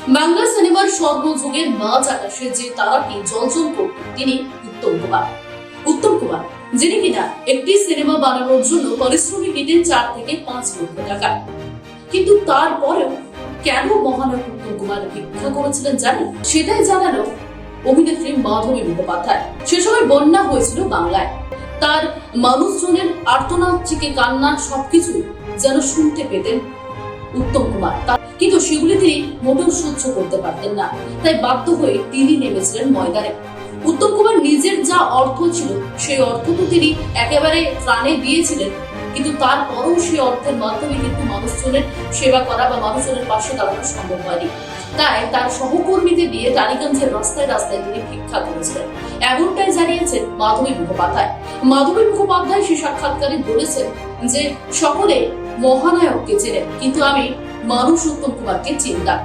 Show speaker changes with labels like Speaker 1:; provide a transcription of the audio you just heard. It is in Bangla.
Speaker 1: বাংলা সিনেমার স্বর্ণযুগের মাঝ আকাশে যে তারাটি জ্বলজ্বল করতেন তিনি উত্তম কুমার। উত্তম কুমার যিনি কিনা একটি সিনেমা বানানোর জন্য পারিশ্রমিক নিতেন 4 থেকে 5 লক্ষ টাকা। কিন্তু তারপরেও কেন মহানায়ক উত্তম কুমার ভিক্ষা করেছিলেন জানেন? সেটাই জানালো অভিনেত্রী মাধবী মুখোপাধ্যায়। সে সময় বন্যা হয়েছিল বাংলায়। তার মানুষজনের আর্তনাদ থেকে কান্না সবকিছু যেন শুনতে পেতেন উত্তম কুমার, কিন্তু সেগুলি তিনি মোটেও সহ্য করতে পারতেন না। তাই বাধ্য হয়ে তিনি নেমেছিলেন ময়দানে। উত্তম কুমার নিজের যা অর্থ ছিল সেই অর্থ তো তিনি একেবারে প্রাণে দিয়েছিলেন, কিন্তু তারপরও সেই অর্থের মাধ্যমে কিন্তু মানুষজনের সেবা করা বা মানুষজনের পাশে দাঁড়ানো সম্ভব হয়নি। তাই তার সহকর্মীদের দিয়ে টালিগঞ্জের রাস্তায় রাস্তায় তিনি ভিক্ষা করেছিলেন, এমনটাই জানিয়েছেন মাধবী মুখোপাধ্যায়। মাধবী মুখোপাধ্যায় সে সাক্ষাৎকারে বলেছেন যে সকলে মহানায়ককে চেনেন, কিন্তু আমি মানুষ উত্তম কুমারকে চিনতাম।